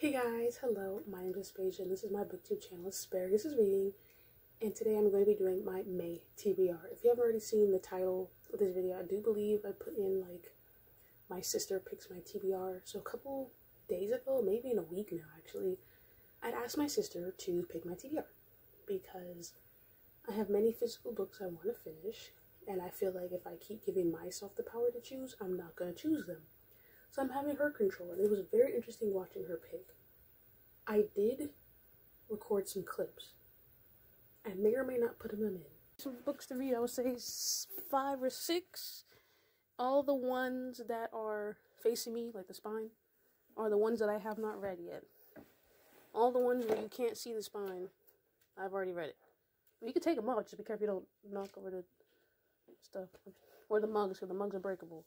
Hey guys, hello, my name is Paige and this is my booktube channel, asparagusisreading, and today I'm going to be doing my May TBR. If you haven't already seen the title of this video, I do believe I put in like my sister picks my TBR. So a couple days ago, maybe in a week now actually, I'd asked my sister to pick my TBR because I have many physical books I want to finish, and I feel like if I keep giving myself the power to choose, I'm not going to choose them. So I'm having her control, and it was very interesting watching her pick. I did record some clips. I may or may not put them in. Some books to read, I would say 5 or 6. All the ones that are facing me, like the spine, are the ones that I have not read yet. All the ones where you can't see the spine, I've already read it. You can take them off, just be careful you don't knock over the stuff. Or the mugs, because the mugs are breakable.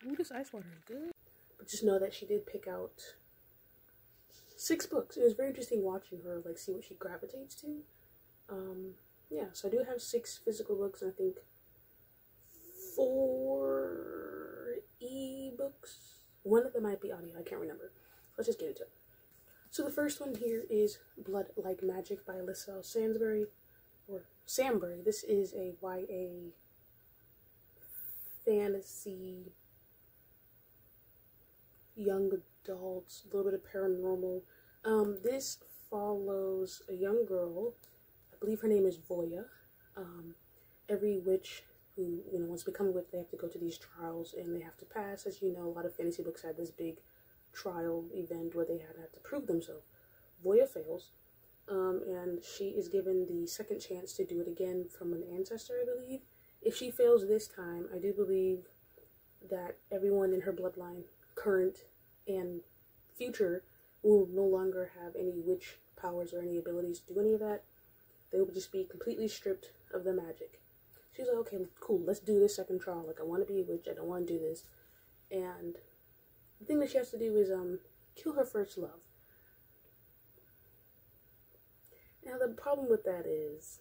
Ooh, this ice water is good. But just know that she did pick out 6 books. It was very interesting watching her, like, see what she gravitates to. Yeah, so I do have 6 physical books, and I think 4 e-books. One of them might be audio, I can't remember. Let's just get into it. So the first one here is Blood Like Magic by Alyssa Sansbury, or Sambury. This is a YA fantasy, young adults, a little bit of paranormal. This follows a young girl, I believe her name is Voya. Every witch who, wants to become a witch, they have to go to these trials and they have to pass. As you know, a lot of fantasy books have this big trial event where they have to prove themselves. Voya fails, and she is given the second chance to do it again from an ancestor, I believe. If she fails this time, I do believe that everyone in her bloodline, current and future, will no longer have any witch powers or any abilities to do any of that. They will just be completely stripped of the magic. She's like, okay, cool, let's do this second trial. Like, I want to be a witch, I don't want to do this. And the thing that she has to do is kill her first love. Now the problem with that is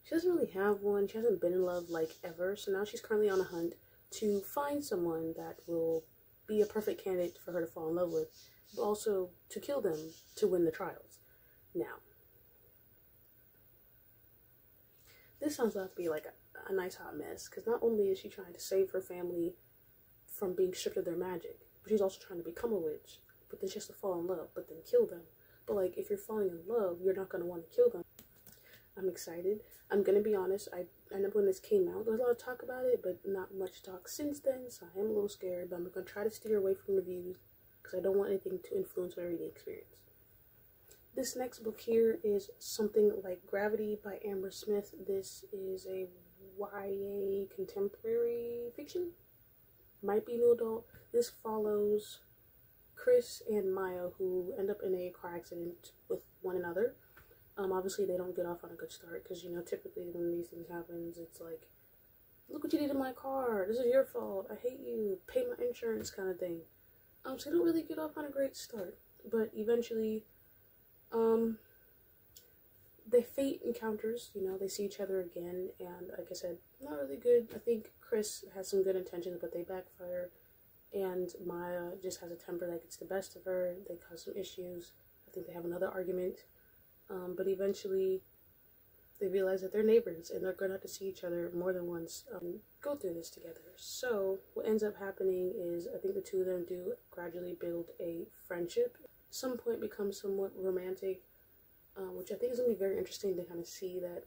she doesn't really have one. She hasn't been in love like ever, so now she's currently on a hunt to find someone that will be a perfect candidate for her to fall in love with, but also to kill them to win the trials. Now, this sounds like to be like a nice hot mess, because not only is she trying to save her family from being stripped of their magic, but she's also trying to become a witch, but then she has to fall in love, but then kill them. But like, if you're falling in love, you're not going to want to kill them. I'm excited. I'm going to be honest, I remember when this came out, there was a lot of talk about it, but not much talk since then, so I am a little scared, but I'm going to try to steer away from reviews, because I don't want anything to influence my reading experience. This next book here is Something Like Gravity by Amber Smith. This is a YA contemporary fiction. Might be new adult. This follows Chris and Maya, who end up in a car accident with one another. Obviously they don't get off on a good start, because, typically when these things happen, it's like, look what you did in my car, this is your fault, I hate you, pay my insurance kind of thing. So they don't really get off on a great start, but eventually, they fate encounters, they see each other again, and like I said, not really good. I think Chris has some good intentions, but they backfire, and Maya just has a temper that gets the best of her. They cause some issues. I think they have another argument. But eventually they realize that they're neighbors and they're going to have to see each other more than once, go through this together. So what ends up happening is I think the two of them do gradually build a friendship. At some point become somewhat romantic, which I think is going to be very interesting to kind of see that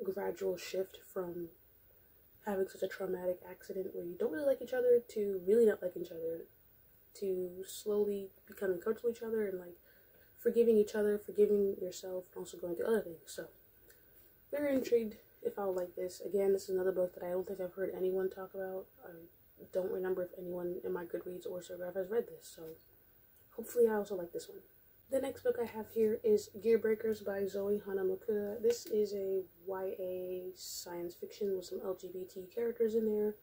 gradual shift from having such a traumatic accident where you don't really like each other to really not liking each other, to slowly becoming comfortable with each other and like forgiving each other, forgiving yourself, and also going through other things. So, very intrigued if I'll like this. Again, this is another book that I don't think I've heard anyone talk about. I don't remember if anyone in my Goodreads or Instagram has read this, so hopefully I also like this one. The next book I have here is Gearbreakers by Zoe Hanamukura. This is a YA science fiction with some LGBT characters in there.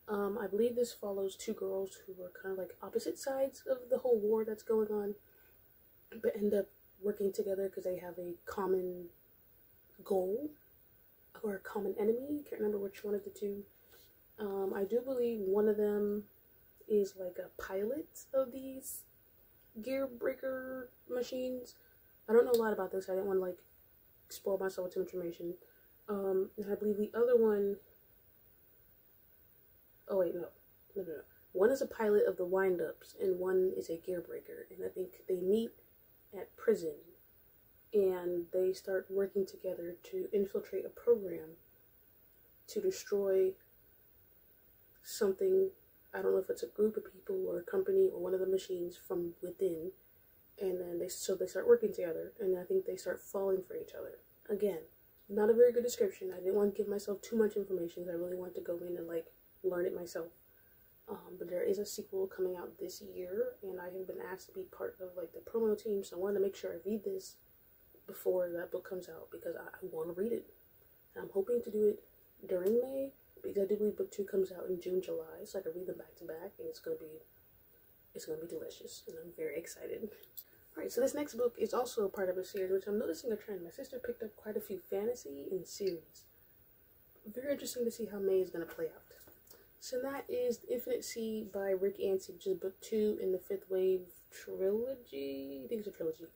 I believe this follows 2 girls who are kind of like opposite sides of the whole war that's going on, but end up working together because they have a common goal or a common enemy. I can't remember which one of the two. I do believe one of them is like a pilot of these Gearbreaker machines. I don't know a lot about this. I didn't want to like spoil myself with too much information. And I believe the other one. Oh wait, no. One is a pilot of the wind-ups, and one is a Gearbreaker. And I think they meet at prison, and they start working together to infiltrate a program to destroy something. I don't know if it's a group of people or a company or one of the machines from within. And then they start working together, and I think they start falling for each other. Again, not a very good description. I didn't want to give myself too much information. I really wanted to go in and like learn it myself. But there is a sequel coming out this year, and I have been asked to be part of like the promo team, so I wanted to make sure I read this before that book comes out because I want to read it. And I'm hoping to do it during May because I do believe book 2 comes out in June, July, so I can read them back to back, and it's gonna be delicious, and I'm very excited. Alright, so this next book is also part of a series, which I'm noticing a trend. My sister picked up quite a few fantasy in series. Very interesting to see how May is going to play out. So that is The Infinite Sea by Rick Yancey, which is book 2 in the Fifth Wave trilogy. I think it's a trilogy.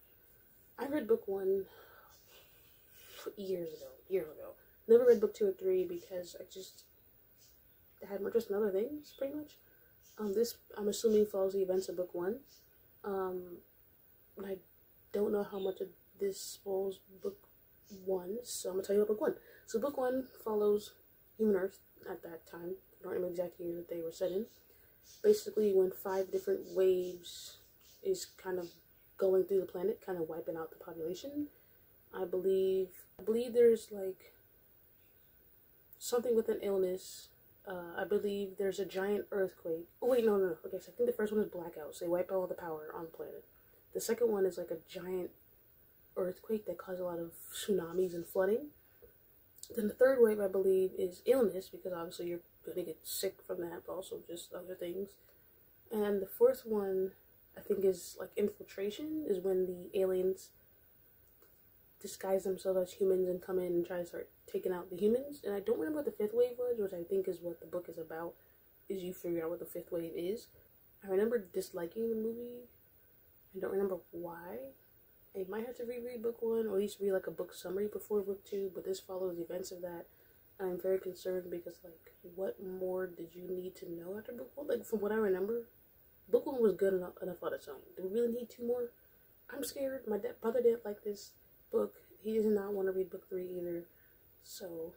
I read book 1 years ago. Never read book 2 or 3 because I just had more interest in other things, pretty much. This, I'm assuming, follows the events of book 1. I don't know how much of this spoils book 1, so I'm going to tell you about book 1. So book 1 follows human Earth at that time. I don't remember the exact year that they were set in. Basically, when 5 different waves is kind of going through the planet, kind of wiping out the population. I believe there's like something with an illness. I believe there's a giant earthquake. Oh wait, no. Okay, so I think the first one is blackouts. They wipe out all the power on the planet. The second one is like a giant earthquake that caused a lot of tsunamis and flooding. Then the third wave, I believe, is illness, because obviously you're going to get sick from that, but also just other things. And the fourth one, I think, is like infiltration, is when the aliens disguise themselves as humans and come in and try to start taking out the humans. And I don't remember what the fifth wave was, which I think is what the book is about, is you figure out what the fifth wave is. I remember disliking the movie. I don't remember why. I might have to reread book 1, or at least read like a book summary before book 2, but this follows the events of that. And I'm very concerned because, like, what more did you need to know after book 1? Like, from what I remember, book 1 was good enough on its own. Do we really need 2 more? I'm scared. My brother didn't like this book. He does not want to read book 3 either. So,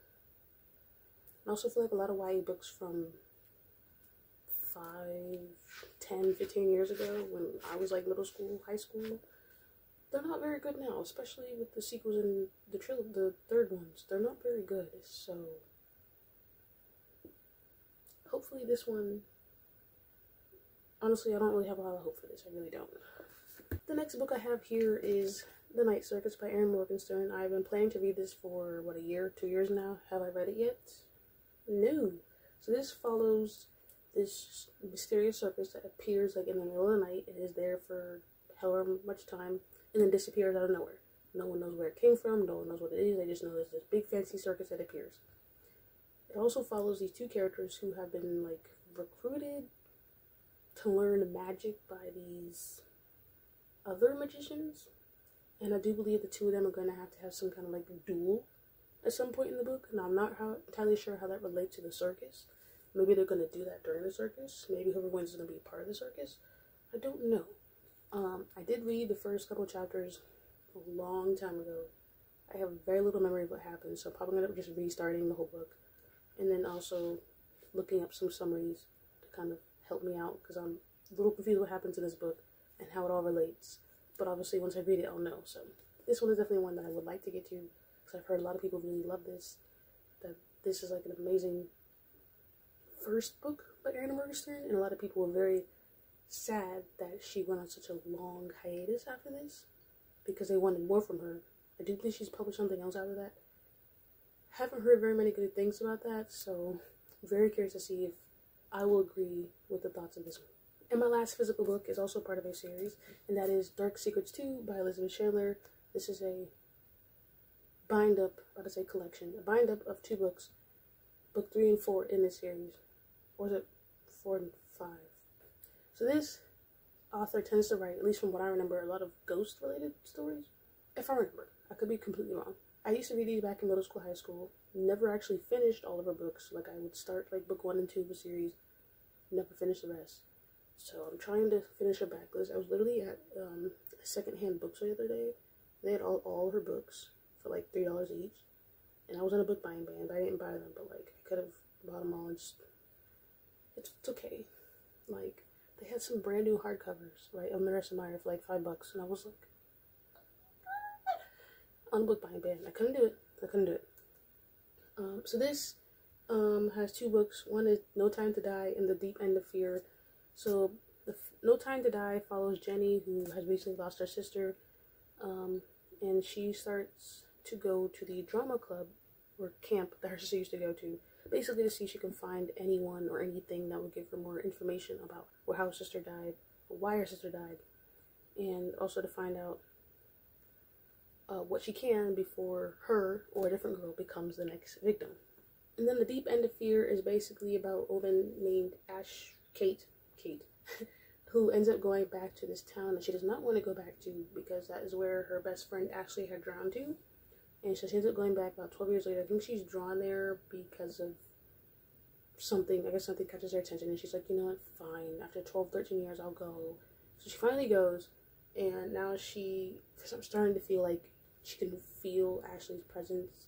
I also feel like a lot of YA books from 5, 10, 15 years ago, when I was like middle school, high school, they're not very good now, especially with the sequels and the third ones. They're not very good, so hopefully this one, honestly, I don't really have a lot of hope for this. I really don't. The next book I have here is The Night Circus by Erin Morgenstern. I've been planning to read this for, what, a year, 2 years now? Have I read it yet? No. So this follows this mysterious circus that appears like in the middle of the night and is there for however much time, and then disappears out of nowhere. No one knows where it came from, no one knows what it is, they just know there's this big fancy circus that appears. It also follows these 2 characters who have been, like, recruited to learn magic by these other magicians. And I do believe the 2 of them are going to have some kind of, like, duel at some point in the book. Now, I'm not entirely sure how that relates to the circus. Maybe they're going to do that during the circus. Maybe whoever wins is going to be a part of the circus. I don't know. I did read the first couple chapters a long time ago. I have very little memory of what happened, so I'm probably going to just restarting the whole book. And then also looking up some summaries to kind of help me out, because I'm a little confused what happens in this book and how it all relates. But obviously once I read it, I'll know. So this one is definitely one that I would like to get to, because I've heard a lot of people really love this. That this is like an amazing first book by Erin Morgenstern, and a lot of people were very sad that she went on such a long hiatus after this, because they wanted more from her. I do believe she's published something else after that. Haven't heard very many good things about that, so I'm very curious to see if I will agree with the thoughts of this one. And my last physical book is also part of a series, and that is Dark Secrets 2 by Elizabeth Chandler. This is a collection, a bind up of 2 books, book 3 and 4 in this series. or is it 4 and 5? So this author tends to write, at least from what I remember, a lot of ghost related stories. If I remember, I could be completely wrong. I used to read these back in middle school, high school. Never actually finished all of her books. Like, I would start like book 1 and 2 of a series, never finish the rest. So I'm trying to finish her backlist. I was literally at a secondhand bookstore the other day. They had all her books for like $3 each, and I was in a book buying ban, but I didn't buy them. But like, I could have bought them all and just, it's okay. Like, they had some brand new hardcovers, right, of Marissa Meyer for like $5, and I was like, on a book buying ban. I couldn't do it. So this has 2 books. One is No Time to Die and The Deep End of Fear. So No Time to Die follows Jenny, who has recently lost her sister, and she starts to go to the drama club or camp that her sister used to go to, basically to see if she can find anyone or anything that would give her more information about how her sister died, or why her sister died, and also to find out what she can before her or a different girl becomes the next victim. And then The Deep End of Fear is basically about a woman named Kate, who ends up going back to this town that she does not want to go back to, because that is where her best friend Ashley had drowned to. And so she ends up going back about 12 years later. I think she's drawn there because of something. I guess something catches her attention, and she's like, you know what, fine. After 12, 13 years, I'll go. So she finally goes, and now I'm starting to feel like she can feel Ashley's presence.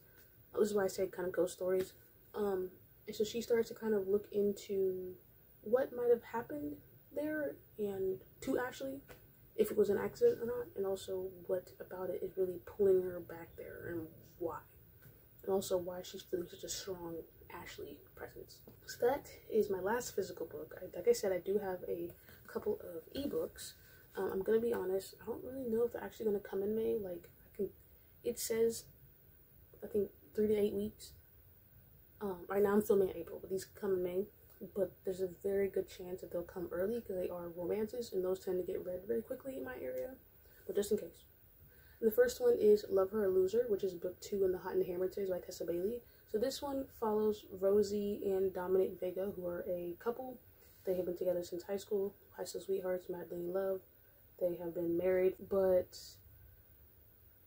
This is why I said kind of ghost stories. And so she starts to kind of look into what might have happened there and to Ashley, if it was an accident or not, and also what about it is really pulling her back there and why. And also why she's feeling such a strong Ashley presence. So that is my last physical book. Like I said, I do have a couple of ebooks. I'm gonna be honest, I don't really know if they're actually gonna come in May. Like, it says, I think 3 to 8 weeks. Right now I'm filming in April, but these come in May. But there's a very good chance that they'll come early because they are romances, and those tend to get read very quickly in my area. But just in case. And the first one is Love Her or Lose Her, which is book 2 in the Hot and Hammered series by Tessa Bailey. So this one follows Rosie and Dominic Vega, who are a couple. They have been together since high school sweethearts, madly in love. They have been married, but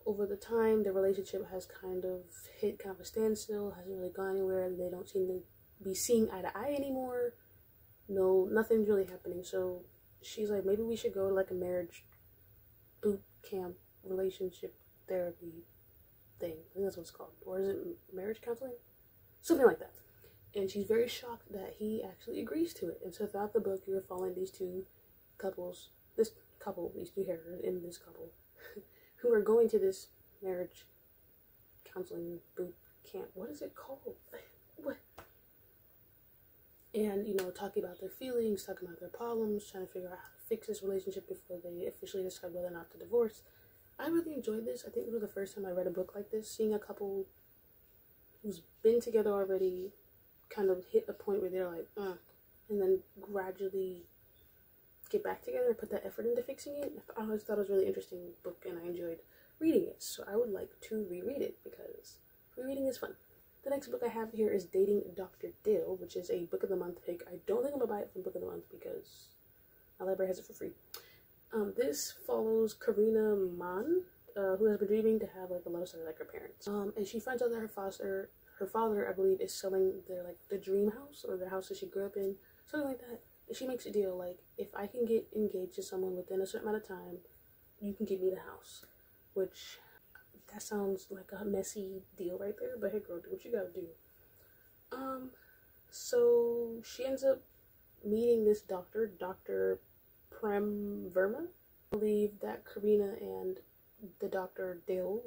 over the time, their relationship has kind of hit kind of a standstill, hasn't really gone anywhere. They don't seem to be seeing eye to eye anymore. No, nothing's really happening. So she's like, maybe we should go to like a marriage boot camp relationship therapy thing. I think that's what it's called. Or is it marriage counseling? Something like that. And she's very shocked that he actually agrees to it. And so throughout the book, you're following these two couples, these two characters in this couple, who are going to this marriage counseling boot camp. What is it called? What? And, you know, talking about their feelings, talking about their problems, trying to figure out how to fix this relationship before they officially decide whether or not to divorce. I really enjoyed this. I think it was the first time I read a book like this. Seeing a couple who's been together already kind of hit a point where they're like, and then gradually get back together and put that effort into fixing it. I always thought it was a really interesting book, and I enjoyed reading it. So I would like to reread it because rereading is fun. The next book I have here is Dating Dr. Dill, which is a Book of the Month pick. I don't think I'm going to buy it from Book of the Month because my library has it for free. This follows Karina Mann, who has been dreaming to have like a love story like her parents. And she finds out that her father, I believe, is selling the dream house, or the house that she grew up in, something like that. And she makes a deal, like, if I can get engaged to someone within a certain amount of time, you can give me the house. Which, that sounds like a messy deal right there, but hey girl, do what you gotta do. So she ends up meeting this doctor, Dr. Prem Verma. I believe that Karina and the Dr. Dill,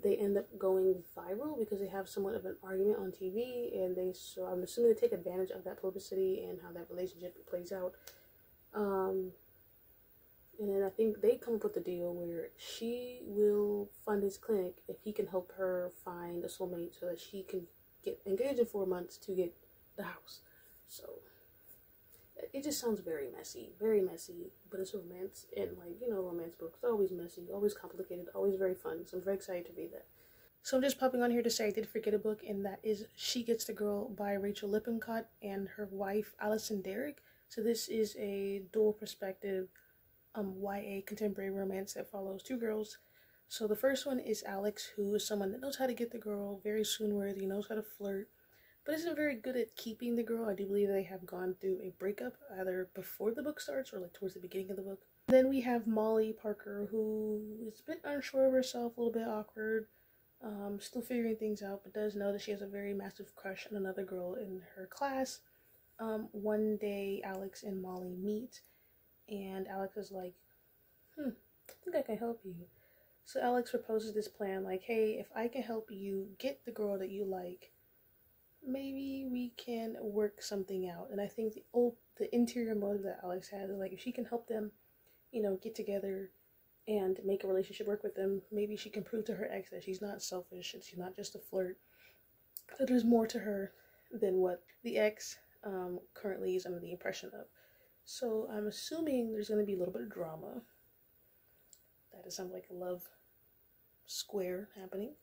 they end up going viral because they have somewhat of an argument on TV, and so I'm assuming they take advantage of that publicity and how that relationship plays out. And then I think they come up with a deal where she will fund his clinic if he can help her find a soulmate so that she can get engaged in 4 months to get the house. So it just sounds very messy, but it's romance, and like, you know, romance books are always messy, always complicated, always very fun. So I'm very excited to read that. So I'm just popping on here to say I did forget a book, and that is She Gets the Girl by Rachel Lippincott and her wife Alison Derrick. So this is a dual perspective YA contemporary romance that follows two girls. So the first one is Alex, who is someone that knows how to get the girl, very swoon-worthy, knows how to flirt, but isn't very good at keeping the girl. I do believe they have gone through a breakup either before the book starts or like towards the beginning of the book. Then we have Molly Parker, who is a bit unsure of herself, a little bit awkward, still figuring things out, but does know that she has a very massive crush on another girl in her class. One day Alex and Molly meet, and Alex is like, I think I can help you. So Alex proposes this plan, like, hey, if I can help you get the girl that you like, maybe we can work something out. And I think the interior motive that Alex has is like, if she can help them, you know, get together and make a relationship work with them, maybe she can prove to her ex that she's not selfish and she's not just a flirt, that there's more to her than what the ex currently is under the impression of. So I'm assuming there's going to be a little bit of drama. That sounds like a love square happening.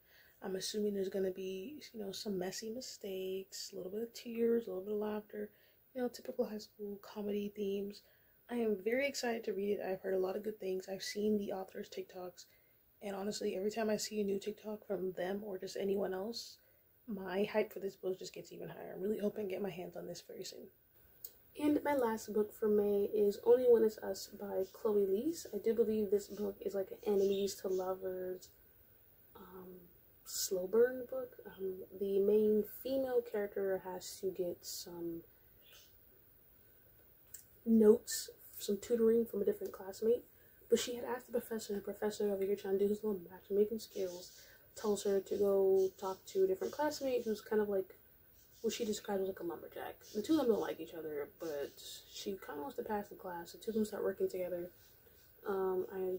I'm assuming there's going to be, you know, some messy mistakes, a little bit of tears, a little bit of laughter, you know, typical high school comedy themes. I am very excited to read it. I've heard a lot of good things. I've seen the author's TikToks, and honestly, every time I see a new TikTok from them or just anyone else, my hype for this book just gets even higher. I'm really hoping to get my hands on this very soon. And my last book for May is Only One Is Us by Chloe Leese. I do believe this book is like an enemies to lovers slow burn book. The main female character has to get some notes, some tutoring from a different classmate, but she had asked the professor over here trying to do his little matchmaking skills, tells her to go talk to a different classmate who's kind of like what she described as like a lumberjack. The two of them don't like each other, but she kind of wants to pass the class. The two of them start working together. I,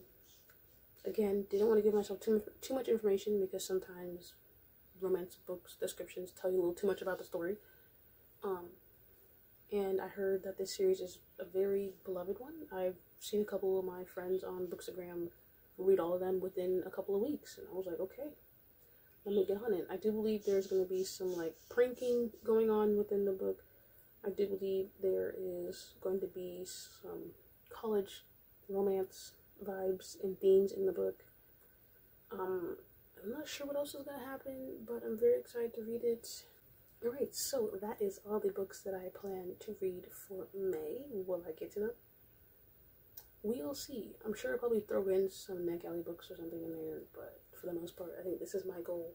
again, didn't want to give myself too much information because sometimes romance books descriptions tell you a little too much about the story. And I heard that this series is a very beloved one. I've seen a couple of my friends on Bookstagram read all of them within a couple of weeks, and I was like, okay, let me get on it. I do believe there's going to be some like pranking going on within the book. I do believe there is going to be some college romance vibes and themes in the book. I'm not sure what else is going to happen, but I'm very excited to read it. Alright, so that is all the books that I plan to read for May. Will I get to them? We'll see. I'm sure I'll probably throw in some Netgalley books or something in there, but for the most part, I think this is my goal.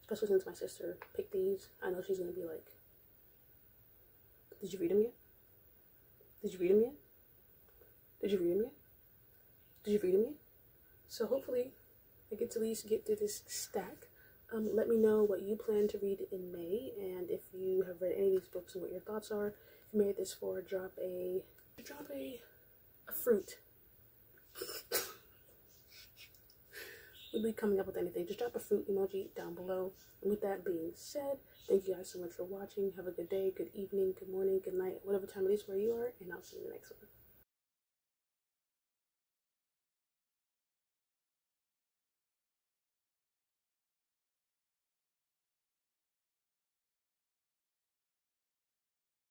Especially since my sister picked these. I know she's going to be like, did you read them yet? Did you read them yet? Did you read them yet? Did you read them yet? So hopefully I get to at least get through this stack. Let me know what you plan to read in May, and if you have read any of these books and what your thoughts are. If you made this far, drop a fruit. We'll be coming up with anything. Just drop a fruit emoji down below. And with that being said, thank you guys so much for watching. Have a good day, good evening, good morning, good night, whatever time it is where you are, and I'll see you in the next one.